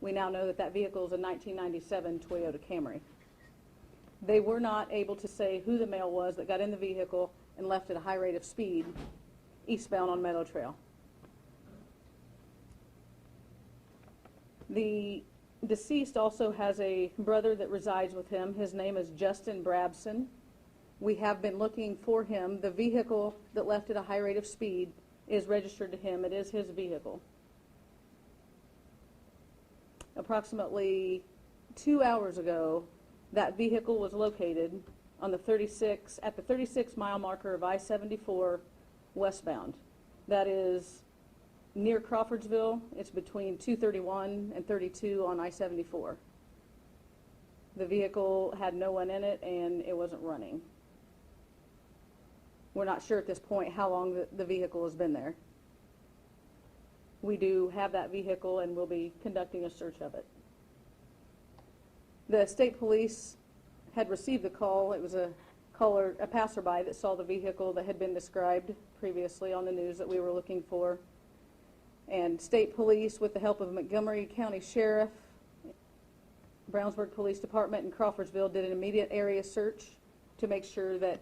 We now know that that vehicle is a 1997 Toyota Camry. They were not able to say who the male was that got in the vehicle and left at a high rate of speed eastbound on Meadow Trail. The deceased also has a brother that resides with him. His name is Justin Brabson. We have been looking for him. The vehicle that left at a high rate of speed is registered to him. It is his vehicle. Approximately 2 hours ago, that vehicle was located on the 36 at the 36-mile marker of I-74 westbound. That is near Crawfordsville. It's between 231 and 32 on I-74. The vehicle had no one in it and it wasn't running. We're not sure at this point how long the vehicle has been there. We do have that vehicle and we'll be conducting a search of it. The state police had received the call. It was a passerby that saw the vehicle that had been described previously on the news that we were looking for. And state police, with the help of Montgomery County Sheriff, Brownsburg Police Department, and Crawfordsville, did an immediate area search to make sure that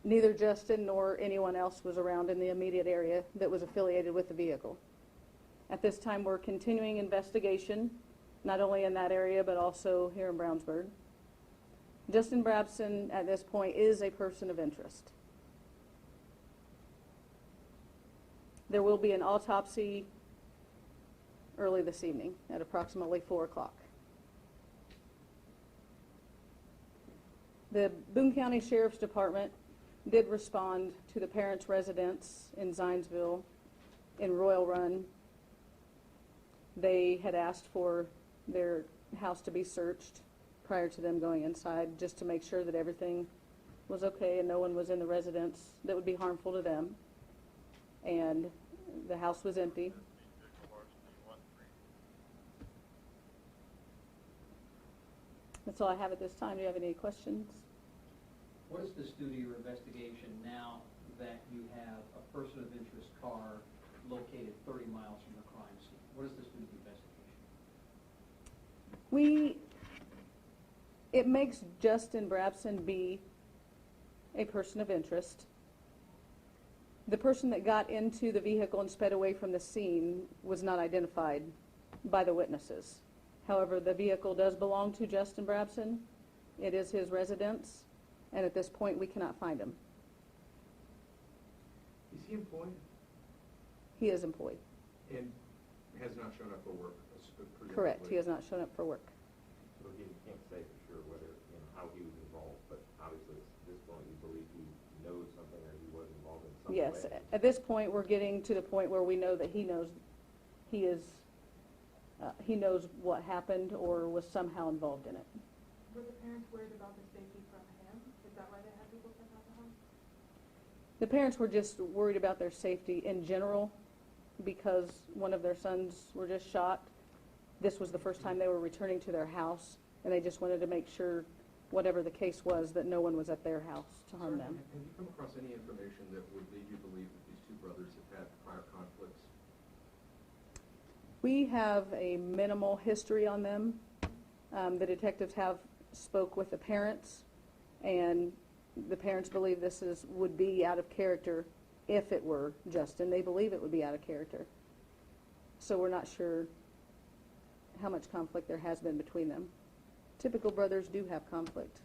neither Justin nor anyone else was around in the immediate area that was affiliated with the vehicle. At this time, we're continuing investigation, not only in that area, but also here in Brownsburg. Justin Brabson, at this point, is a person of interest. There will be an autopsy early this evening at approximately 4 o'clock. The Boone County Sheriff's Department did respond to the parents' residence in Zionsville, in Royal Run. They had asked for their house to be searched prior to them going inside, just to make sure that everything was okay and no one was in the residence that would be harmful to them. And the house was empty. That's all I have at this time. Do you have any questions? What is the state of your investigation now that you have a person of interest car located 30 miles from the crime scene? What is the state of the investigation? It makes Justin Brabson be a person of interest. The person that got into the vehicle and sped away from the scene was not identified by the witnesses. However, the vehicle does belong to Justin Brabson. It is his residence, and at this point we cannot find him. Is he employed? He is employed. And has not shown up for work? Correct. He has not shown up for work. So again, you can't say for sure whether, how he was involved, but obviously at this point you believe he knows something or he was involved in some way. Yes. At this point, we're getting to the point where we know that he knows he knows what happened or was somehow involved in it. Were the parents worried about the safety from him? Is that why they had people sent out the house? The parents were just worried about their safety in general because one of their sons were just shot. This was the first time they were returning to their house, and they just wanted to make sure, whatever the case was, that no one was at their house to harm them. Have you come across any information that would lead you to believe that these two brothers have had prior conflicts? We have a minimal history on them. The detectives have spoke with the parents, and the parents believe this would be out of character if it were Justin. They believe it would be out of character. So we're not sure how much conflict there has been between them. Typical brothers do have conflict.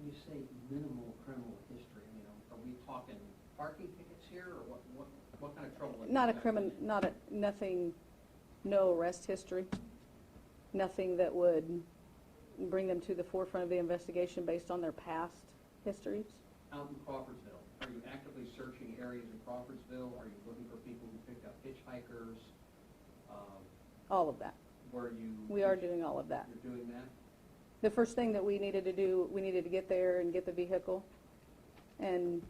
When you say minimal criminal history, are we talking parking tickets here, or what kind of trouble? Nothing, no arrest history. Nothing that would bring them to the forefront of the investigation based on their past histories. Out in Crawfordsville, are you actively searching areas in Crawfordsville? Are you looking for people who picked up hitchhikers? All of that. We are doing all of that. You're doing that? The first thing that we needed to do, we needed to get there and get the vehicle and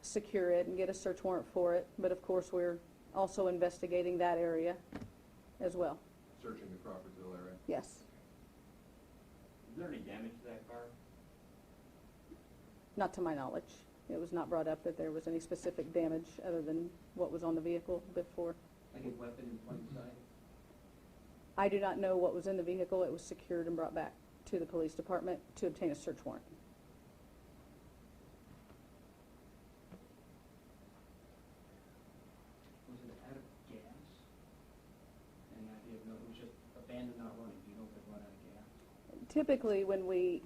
secure it and get a search warrant for it. But of course, we're also investigating that area as well. Searching the Crawfordsville area? Yes. Is there any damage to that car? Not to my knowledge. It was not brought up that there was any specific damage other than what was on the vehicle before. Like a weapon in plain I do not know what was in the vehicle. It was secured and brought back to the police department to obtain a search warrant. Was it out of gas? Any idea? No, it was just abandoned, not running. Do you know if it run out of gas? Typically,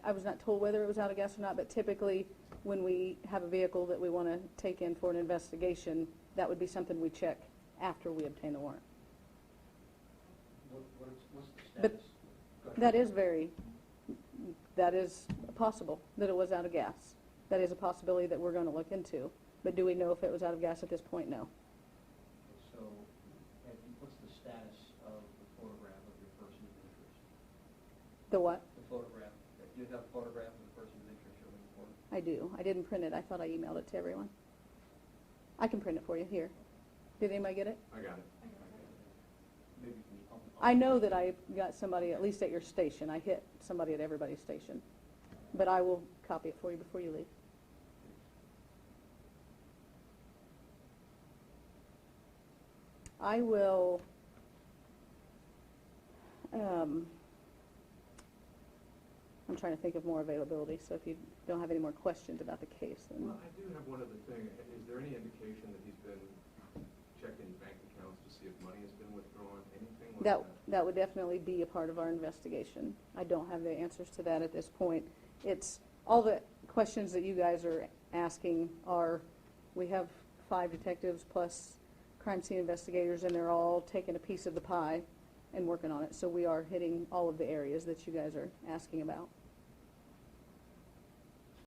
I was not told whether it was out of gas or not, but typically when we have a vehicle that we want to take in for an investigation, that would be something we check after we obtain the warrant. What's the But status? Go ahead. That is possible, that it was out of gas. That is a possibility that we're going to look into. But do we know if it was out of gas at this point? No. So, what's the status of the photograph of your person of interest? The what? The photograph, do you have a photograph of the person of interest you're looking for? I do. I didn't print it. I thought I emailed it to everyone. I can print it for you. Here. Did anybody get it? I got it. Maybe from the I know that I got somebody, at least at your station. I hit somebody at everybody's station. But I will copy it for you before you leave. I will, I'm trying to think of more availability, so if you don't have any more questions about the case, then. Well, I do have one other thing. Is there any indication that he's been checking bank accounts to see if money has been withdrawn, anything like that? That would definitely be a part of our investigation. I don't have the answers to that at this point. It's, all the questions that you guys are asking are, we have 5 detectives plus crime scene investigators, and they're all taking a piece of the pie and working on it. So we are hitting all of the areas that you guys are asking about.